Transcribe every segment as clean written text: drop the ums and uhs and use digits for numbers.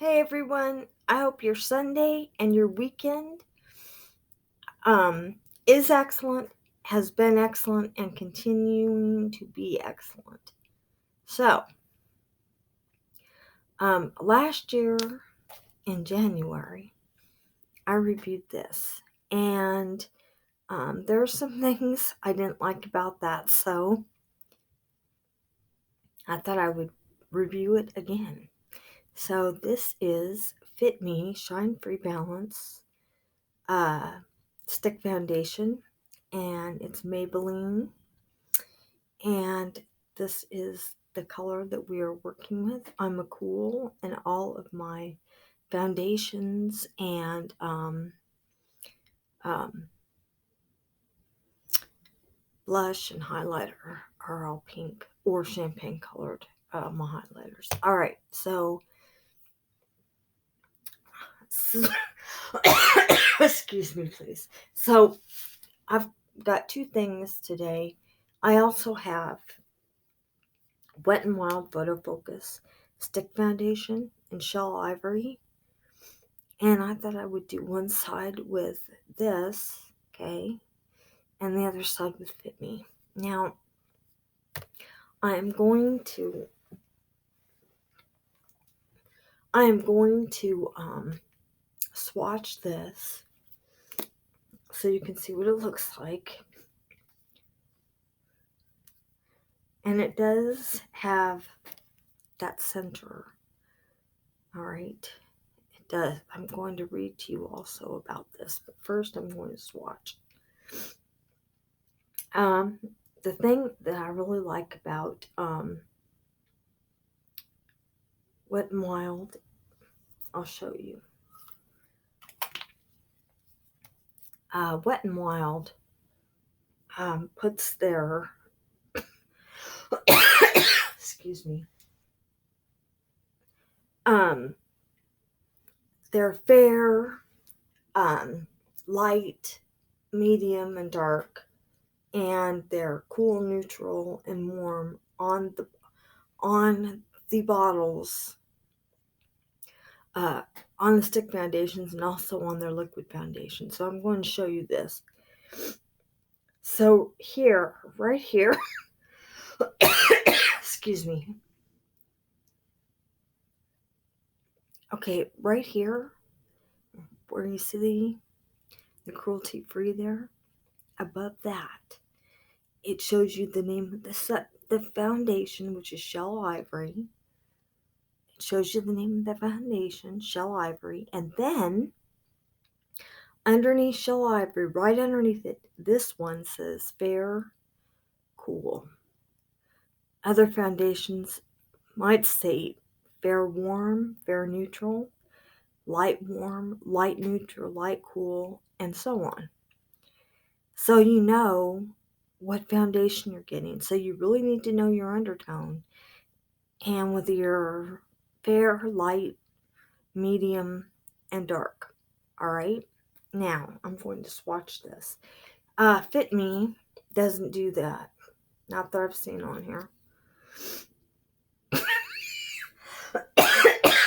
Hey everyone, I hope your Sunday and your weekend is excellent, has been excellent, and continuing to be excellent. So, last year in January, I reviewed this, and there are some things I didn't like about that, so I thought I would review it again. So, this is Fit Me Shine Free Balance uh, Stick Foundation, and it's Maybelline, and this is the color that we are working with. I'm a cool in all of my foundations and um, blush and highlighter are all pink or champagne colored, my highlighters. All right, so excuse me, please. So I've got two things today. I also have Wet n Wild Photo Focus Stick Foundation in Shell Ivory. And I thought I would do one side with this, okay, and the other side with Fit Me. Now, I'm going to swatch this so you can see what it looks like. And it does have that center. All right. It does. I'm going to read to you also about this, but first I'm going to swatch. The thing that I really like about Wet n Wild, I'll show you. Wet n Wild puts their excuse me, um, their fair, light, medium, and dark, and their cool, neutral, and warm on the bottles, uh, on the stick foundations, and also on their liquid foundation. So I'm going to show you this. So here, right here, excuse me. Okay, right here, where you see the cruelty free there, above that, it shows you the name of the foundation, which is Shell Ivory. It shows you the name of the foundation, Shell Ivory, and then underneath Shell Ivory, right underneath it, this one says Fair Cool. Other foundations might say Fair Warm, Fair Neutral, Light Warm, Light Neutral, Light Cool, and so on. So you know what foundation you're getting. So you really need to know your undertone. And with your fair, light, medium, and dark. All right. Now I'm going to swatch this. Fit Me doesn't do that. Not that I've seen on here.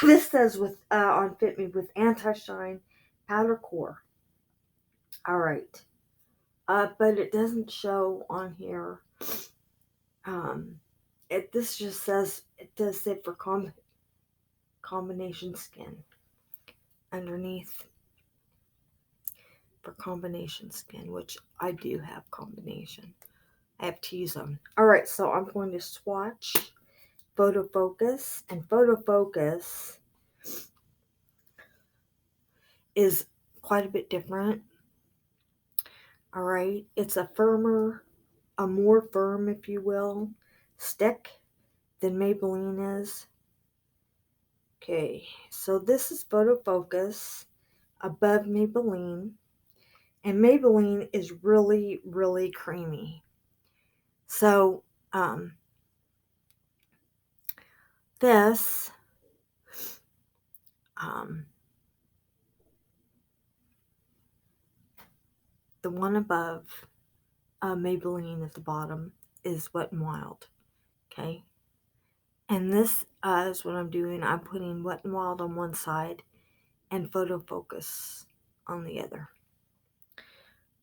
This says with on Fit Me with anti-shine powder core. All right. But it doesn't show on here. This just says, it does say for combination skin underneath, for combination skin, which I do have combination. I have T-zone. All right, so I'm going to swatch Photo Focus, and Photo Focus is quite a bit different. All right, it's a more firm, if you will, stick than Maybelline is. Okay, so this is Photo Focus above Maybelline, and Maybelline is really, really creamy. So, this, the one above Maybelline at the bottom is Wet n Wild, okay? And this is what I'm doing. I'm putting Wet n Wild on one side and Photo Focus on the other.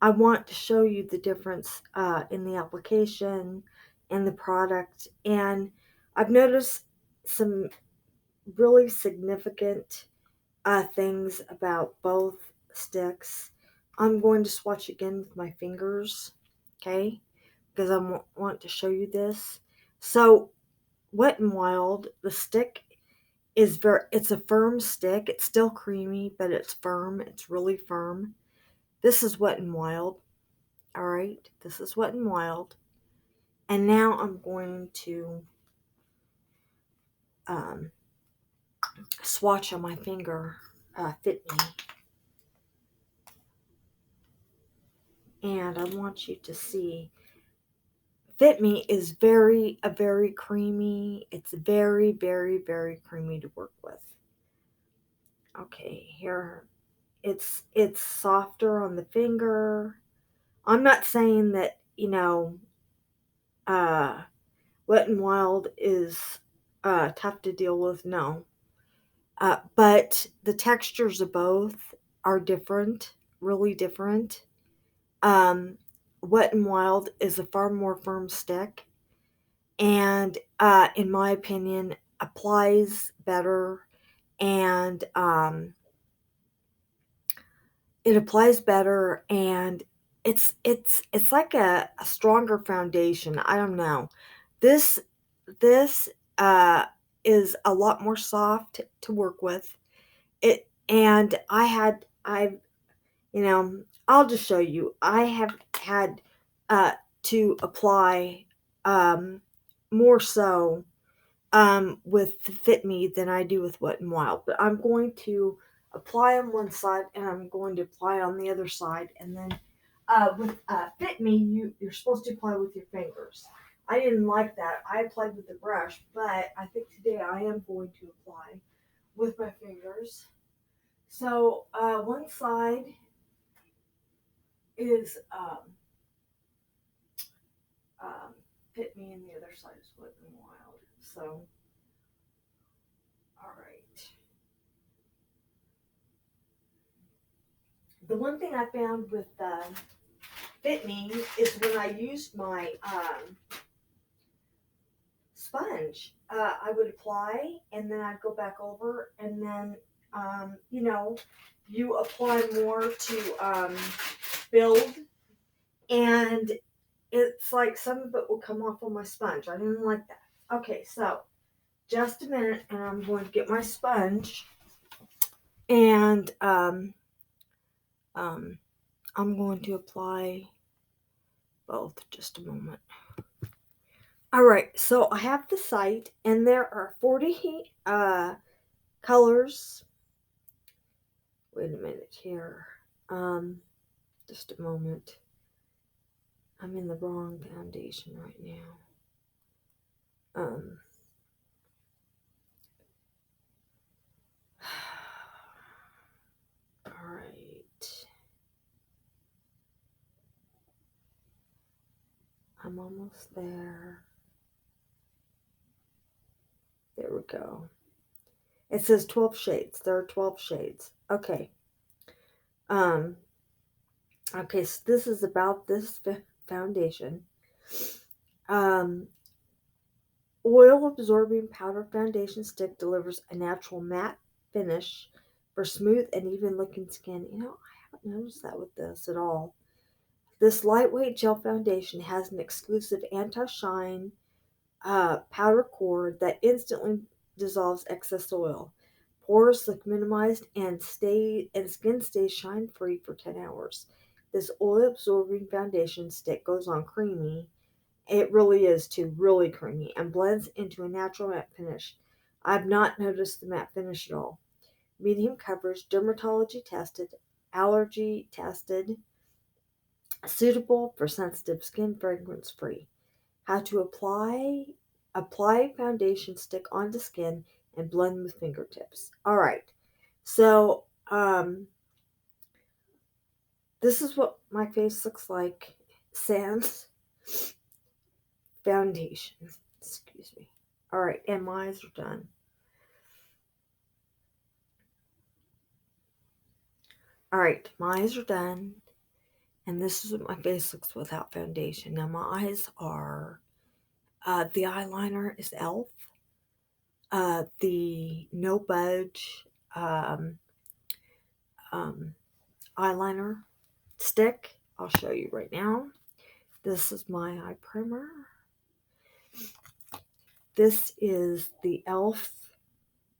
I want to show you the difference in the application and the product. And I've noticed some really significant things about both sticks. I'm going to swatch again with my fingers, okay? Because I want to show you this. So, Wet n Wild, the stick is it's a firm stick. It's still creamy, but it's firm. It's really firm. This is Wet n Wild. All right, this is Wet n Wild. And now I'm going to swatch on my finger, Fit Me. And I want you to see, Fit Me is very creamy. It's very, very creamy to work with. Okay, here, it's softer on the finger. I'm not saying that, Wet n Wild is tough to deal with, no. But the textures of both are different, really different. Wet n Wild is a far more firm stick, and in my opinion, applies better, and it applies better, and it's like a stronger foundation. I don't know. This is a lot more soft to work with. I've I'll just show you. I have had to apply more so with Fit Me than I do with Wet n Wild. But I'm going to apply on one side and I'm going to apply on the other side. And then with Fit Me, you're supposed to apply with your fingers. I didn't like that. I applied with the brush, but I think today I am going to apply with my fingers. So one side is Fit Me and the other side is Wet n Wild. So, all right. The one thing I found with Fit Me is when I used my sponge, I would apply and then I'd go back over and then, you apply more to build, and it's like some of it will come off on my sponge. I didn't like that. Okay, so just a minute and I'm going to get my sponge and I'm going to apply both. Just a moment. All right, so I have the site and there are 40 colors. Wait a minute here. Just a moment. I'm in the wrong foundation right now. All right. I'm almost there. There we go. It says 12 shades. There are 12 shades. Okay. Okay, so this is about this foundation. Oil absorbing powder foundation stick delivers a natural matte finish for smooth and even looking skin. I haven't noticed that with this at all. This lightweight gel foundation has an exclusive anti-shine powder core that instantly dissolves excess oil. Pores look minimized and skin stays shine free for 10 hours. This oil absorbing foundation stick goes on creamy. It really is too, really creamy, and blends into a natural matte finish. I've not noticed the matte finish at all. Medium coverage, dermatology tested, allergy tested, suitable for sensitive skin, fragrance free. How to apply foundation stick onto skin and blend with fingertips. All right. So, this is what my face looks like sans foundation. Excuse me. Alright, and my eyes are done. Alright, my eyes are done. And this is what my face looks without foundation. Now my eyes are, the eyeliner is e.l.f. The No Budge um, eyeliner stick, I'll show you right now. This is my eye primer. This is the e.l.f.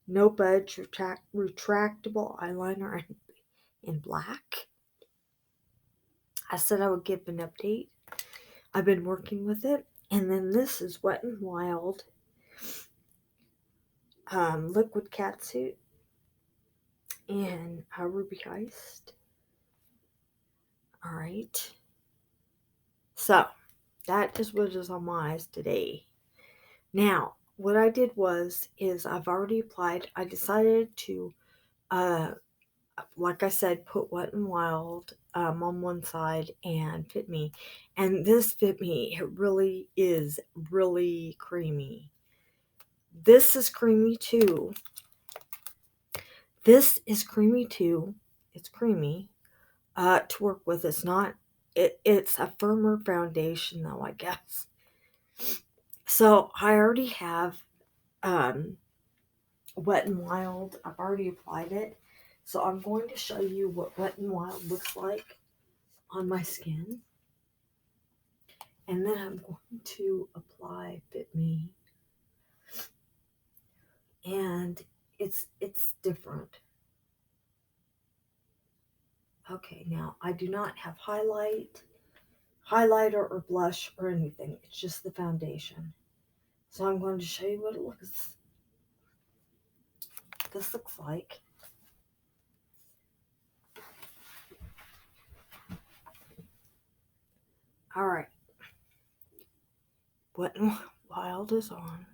No Budge retractable eyeliner in black. I said I would give an update. I've been working with it. And then this is Wet n Wild liquid catsuit and Ruby Iced. Alright. So, that is what is on my eyes today. Now, what I did is I've already applied. I decided to, like I said, put Wet n Wild on one side and Fit Me. And this Fit Me, it really is really creamy. This is creamy too. This is creamy too. It's creamy to work with. It's not, it's a firmer foundation though, I guess. So I already have Wet n Wild. I've already applied it. So I'm going to show you what Wet n Wild looks like on my skin. And then I'm going to apply Fit Me. And it's different. Okay, now I do not have highlighter or blush or anything. It's just the foundation. So I'm going to show you what this looks like. Alright. Wet n Wild is on.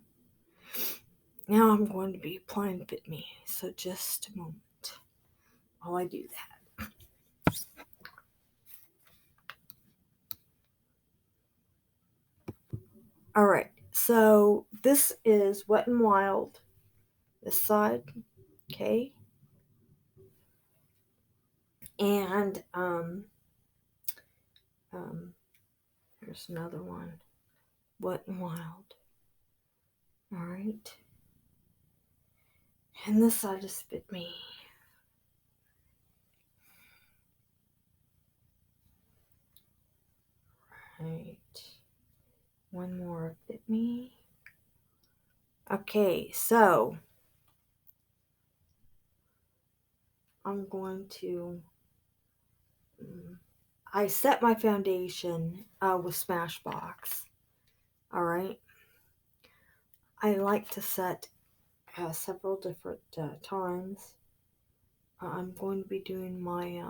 Now I'm going to be applying Fit Me. So just a moment while I do that. Alright, so this is Wet n Wild. This side. Okay. And here's another one. Wet n Wild. Alright. And this side is Fit Me. Right. One more Fit Me. Okay, so I'm going to, I set my foundation with Smashbox. Alright. I like to set several different times. I'm going to be doing my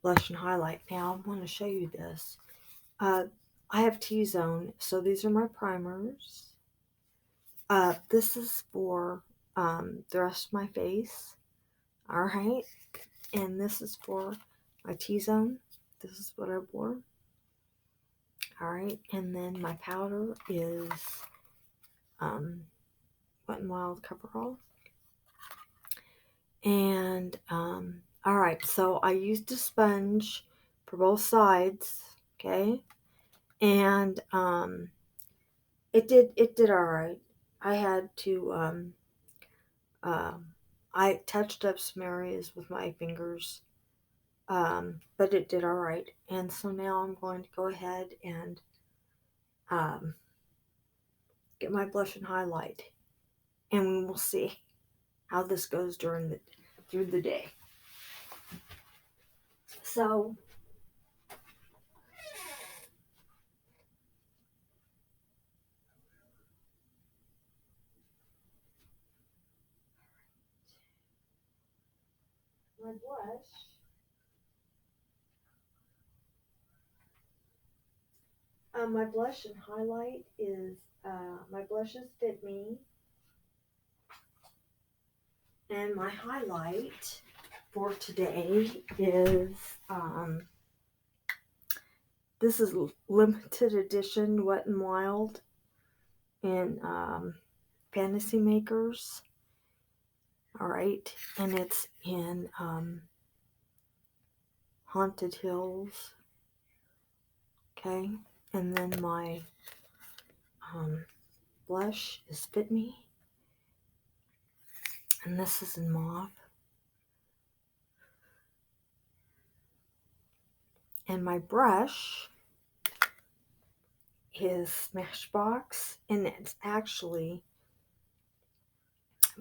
blush and highlight. Now I'm going to show you this. I have T-Zone, so these are my primers. This is for the rest of my face. Alright. And this is for my T-Zone. This is what I wore. Alright. And then my powder is Wet n Wild Coverall. And alright, so I used a sponge for both sides, okay? And it did alright. I had to I touched up some areas with my fingers, but it did alright. And so now I'm going to go ahead and get my blush and highlight, and we will see how this goes through the day. So my blush, my blush and highlight is my blushes Fit Me, and my highlight for today is This is limited edition Wet n Wild in Fantasy Makers. Alright, and it's in Haunted Hills. Okay, and then my blush is Fit Me, and this is in Mauve. And my brush is Smashbox, and it's actually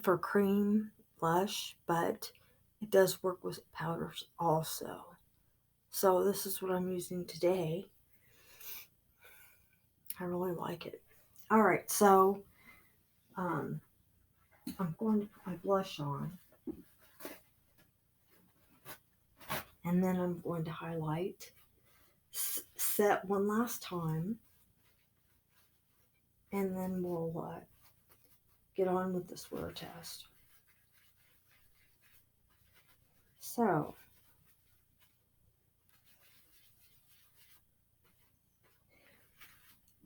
for cream blush, but it does work with powders also. So this is what I'm using today. I really like it. All right, so I'm going to put my blush on, and then I'm going to highlight, set one last time, and then we'll get on with the swear test. So,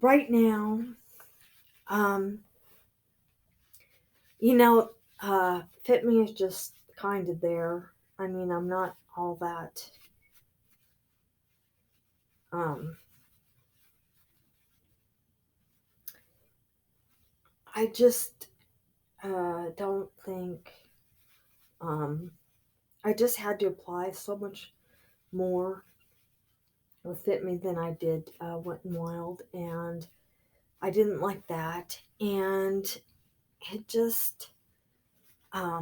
right now, Fit Me is just kind of there. I mean, I'm not all that, I just don't think, I just had to apply so much more with Fit Me than I did Wet n Wild, and I didn't like that, and it just, I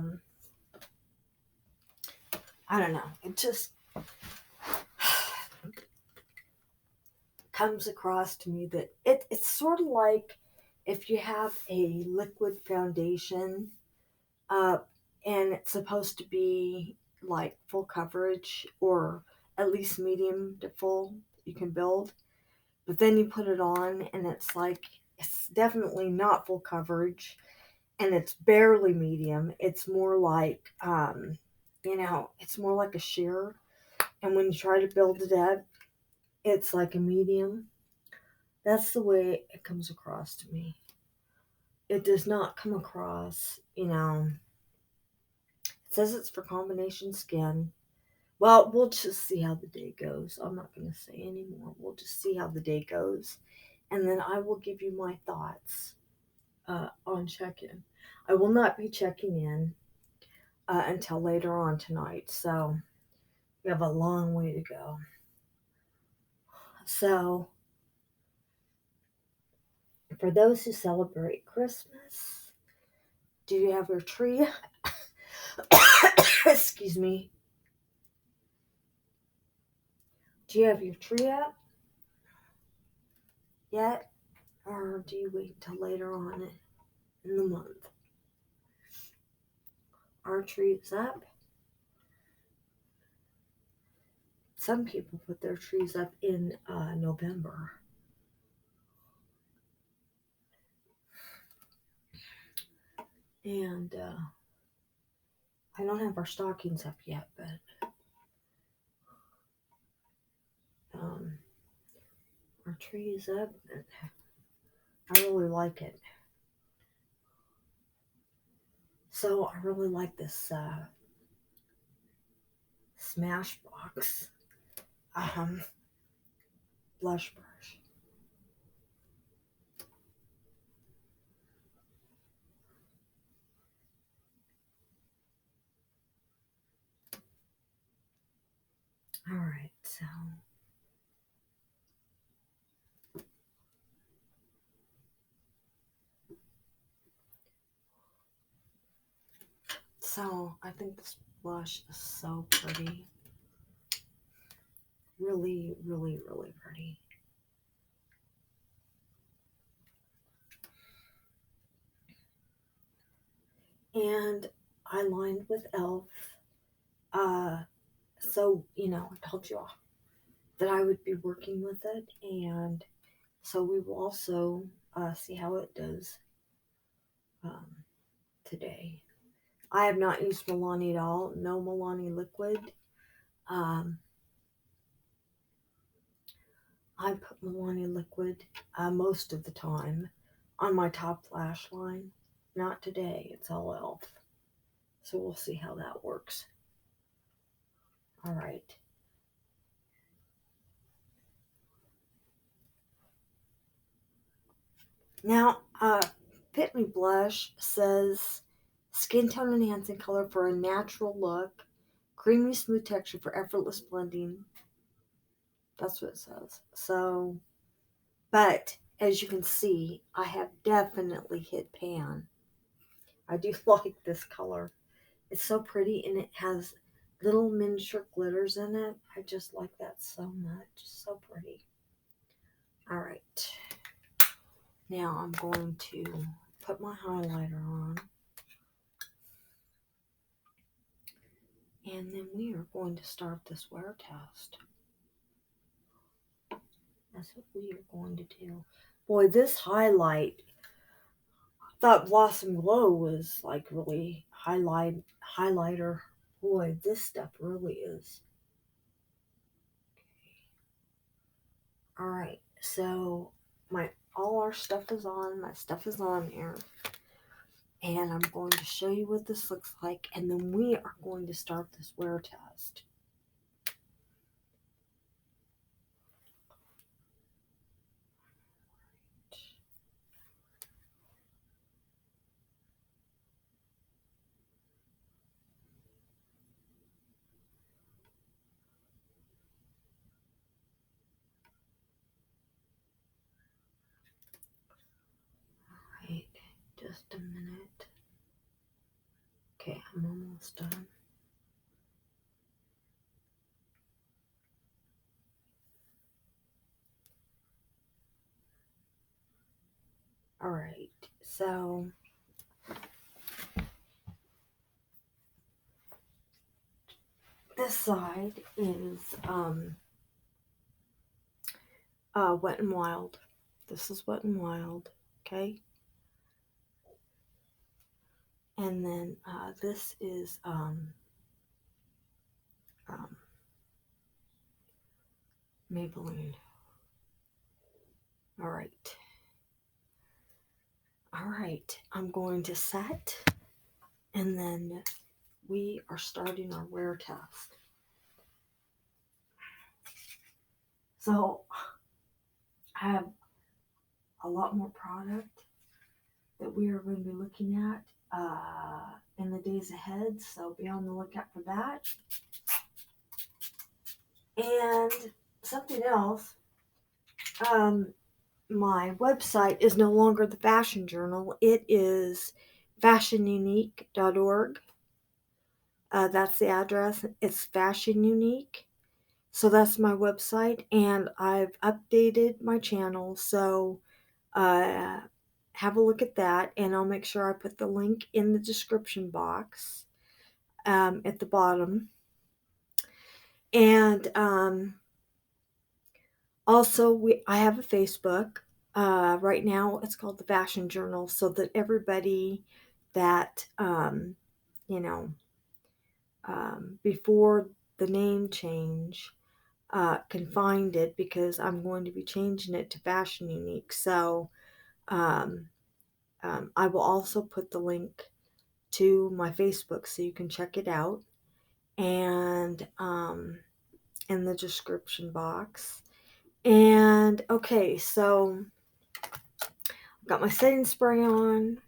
don't know, it just comes across to me that it's sort of like if you have a liquid foundation and it's supposed to be like full coverage or at least medium to full you can build, but then you put it on and it's like it's definitely not full coverage and it's barely medium. It's more like it's more like a sheer, and when you try to build it up it's like a medium. That's the way it comes across to me. It does not come across, it says it's for combination skin. Well, we'll just see how the day goes. I'm not going to say anymore. We'll just see how the day goes. And then I will give you my thoughts on check-in. I will not be checking in until later on tonight. So we have a long way to go. So for those who celebrate Christmas, do you have your tree? Excuse me. Do you have your tree up yet? Or do you wait till later on in the month? Our tree is up. Some people put their trees up in November. And I don't have our stockings up yet, but our tree is up. And I really like it. So I really like this Smashbox blush brush. All right, so I think this blush is so pretty. Really, really, really pretty. And I lined with e.l.f. So, I told you all that I would be working with it, and so we will also see how it does today. I have not used Milani at all. No Milani liquid. I put Milani liquid most of the time on my top lash line. Not today, it's all e.l.f. So we'll see how that works. All right. Now, Fit Me Blush says skin tone enhancing color for a natural look, creamy smooth texture for effortless blending. That's what it says. So, but as you can see, I have definitely hit pan. I do like this color. It's so pretty and it has little miniature glitters in it. I just like that so much. So pretty. All right. Now I'm going to put my highlighter on. And then we are going to start this wear test. That's what we are going to do. Boy, this highlight, that Blossom Glow was like really highlighter. Boy, this stuff really is. Okay. All right, so all our stuff is on. My stuff is on here. And I'm going to show you what this looks like. And then we are going to start this wear test. Right, just a minute. Okay, I'm almost done. All right, so this side is Wet and Wild. This is Wet and Wild, okay? And then this is Maybelline. All right. All right, I'm going to set, and then we are starting our wear test. So I have a lot more product that we are going to be looking at in the days ahead, so be on the lookout for that. And something else, my website is no longer the Fashion Journal. It is fashionunique.org. That's the address. It's Fashion Unique. So that's my website, and I've updated my channel. So have a look at that, and I'll make sure I put the link in the description box at the bottom. And also, I have a Facebook. Right now, it's called the Fashion Journal, so that everybody that, before the name change, can find it, because I'm going to be changing it to Fashion Unique. So I will also put the link to my Facebook so you can check it out, and in the description box. And okay, so I've got my setting spray on,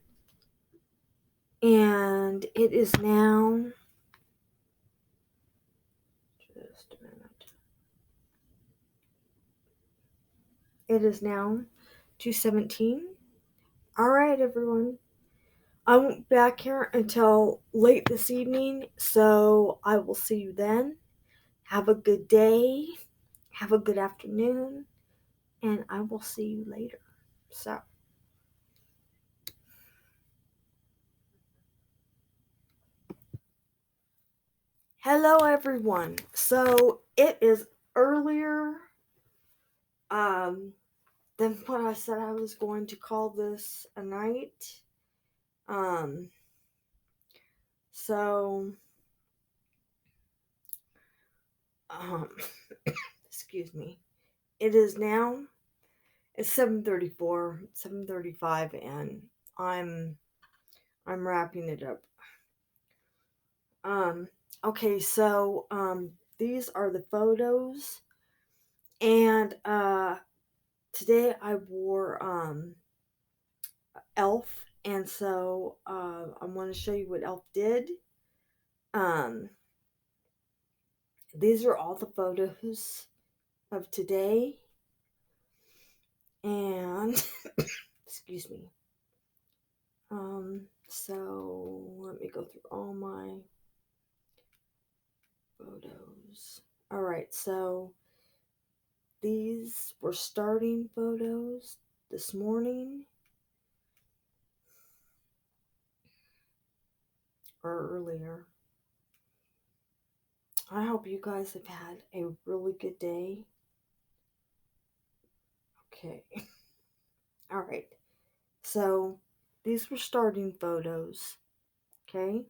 and it is now, just a minute, it is now 2:17. All right, everyone, I won't be back here until late this evening, so I will see you then. Have a good day, have a good afternoon, and I will see you later. So, hello everyone. So it is earlier than what I said I was going to call this a night. So excuse me. it is now, it's 7:34, 7:35, and I'm wrapping it up. Um, okay, so these are the photos, and today I wore Elf, and so I want to show you what Elf did. Um, these are all the photos of today, and excuse me. So let me go through all my photos. All right, so these were starting photos this morning or earlier. I hope you guys have had a really good day. Okay. All right. So these were starting photos. Okay.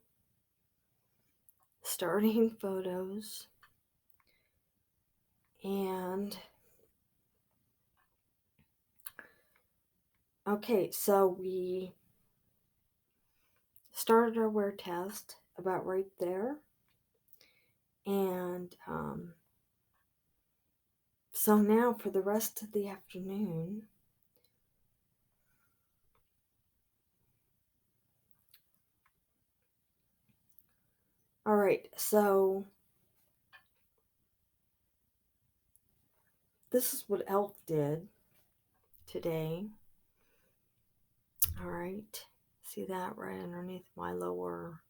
Starting photos. And okay, so we started our wear test about right there. And so now for the rest of the afternoon, all right, so this is what Elf did today. All right, see that right underneath my lower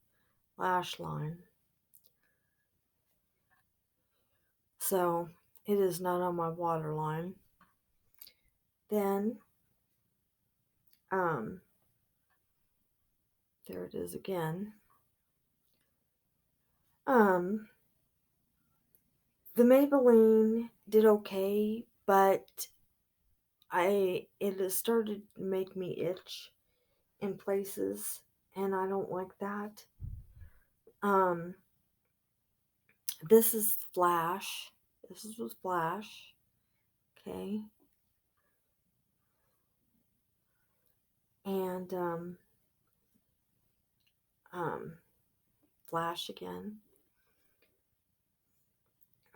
lash line. So it is not on my waterline. Then, there it is again. The Maybelline did okay, but it has started to make me itch in places, and I don't like that. Um, this is Flash. This is with Flash. Okay. And Flash again.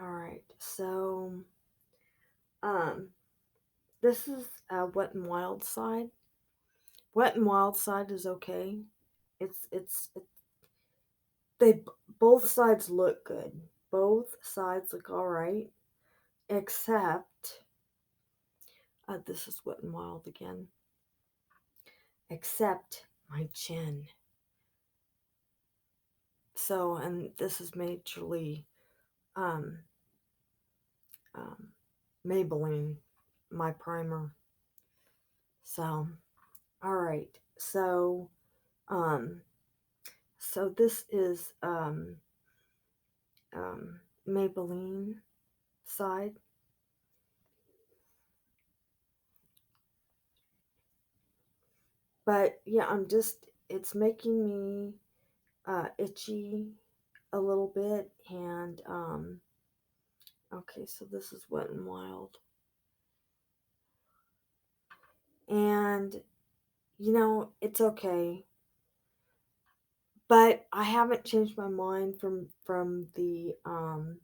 All right. So this is Wet and Wild side. Wet and Wild side is okay. It's they both sides look good. Both sides look all right, except this is Wet and Wild again. Except my chin. So, and this is majorly um, um, Maybelline, my primer. So, all right. Um, so this is Maybelline side. But yeah, it's making me itchy a little bit. And, okay, so this is Wet and Wild. And, it's okay. But I haven't changed my mind from the, um,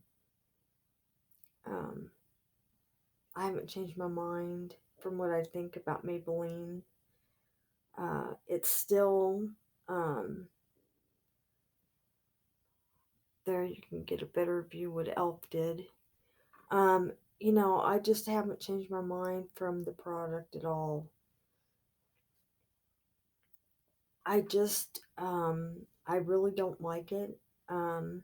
I haven't changed my mind from what I think about Maybelline. It's still, um, there you can get a better view what Elf did. I just haven't changed my mind from the product at all. I really don't like it. And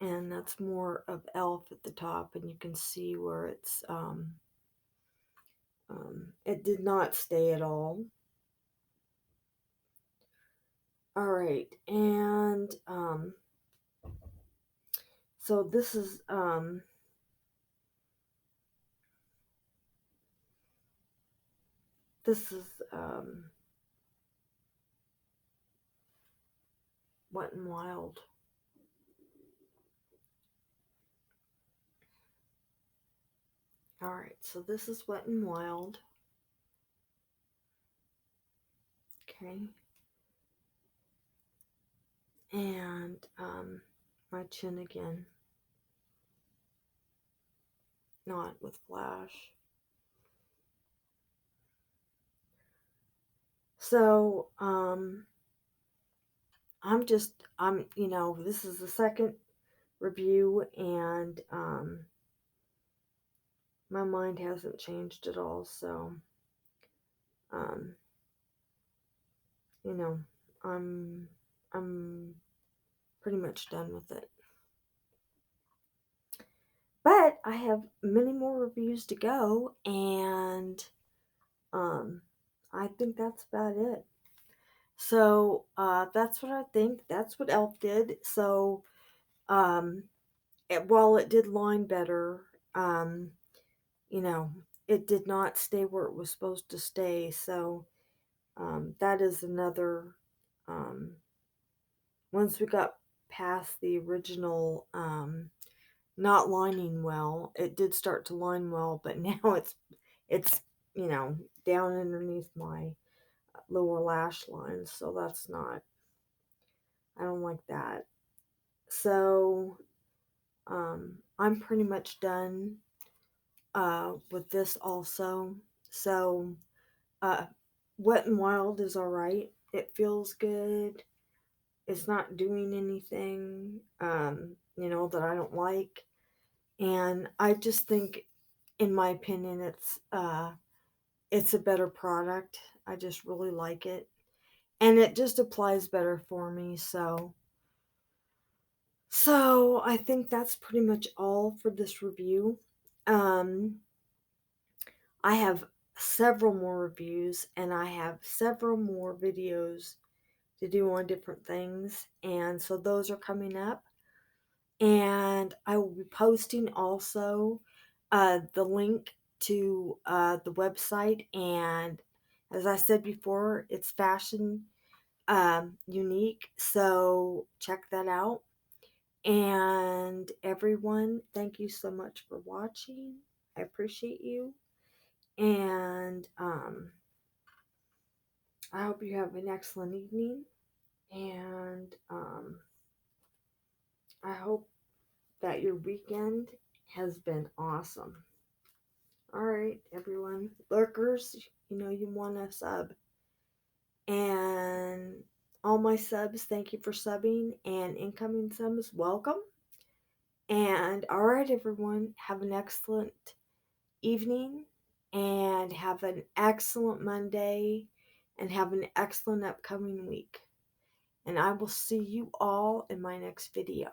that's more of Elf at the top, and you can see where it did not stay at all. All right, and so this is Wet and Wild. Alright, so this is Wet and Wild. Okay. And my chin again. Not with flash. So, this is the second review, and my mind hasn't changed at all, so, um, you know, I'm pretty much done with it. But I have many more reviews to go, and I think that's about it. So that's what I think. That's what Elf did. So um, while it did line better, um, you know, it did not stay where it was supposed to stay. So that is another. Um, once we got past the original not lining well, it did start to line well, but now it's down underneath my lower lash line, so that's not. I don't like that. So I'm pretty much done with this also. So uh, Wet and Wild is alright. It feels good. It's not doing anything, that I don't like. And I just think, in my opinion, it's a better product. I just really like it. And it just applies better for me, so I think that's pretty much all for this review. Um, I have several more reviews, and I have several more videos to do on different things, and so those are coming up. And I will be posting also the link to the website, and as I said before, it's fashion unique, so check that out. And everyone, thank you so much for watching. I appreciate you. And I hope you have an excellent evening. And I hope that your weekend has been awesome. All right, everyone. Lurkers, you want a sub. And all my subs, thank you for subbing. And incoming subs, welcome. And all right, everyone, have an excellent evening, and have an excellent Monday, and have an excellent upcoming week. And I will see you all in my next video.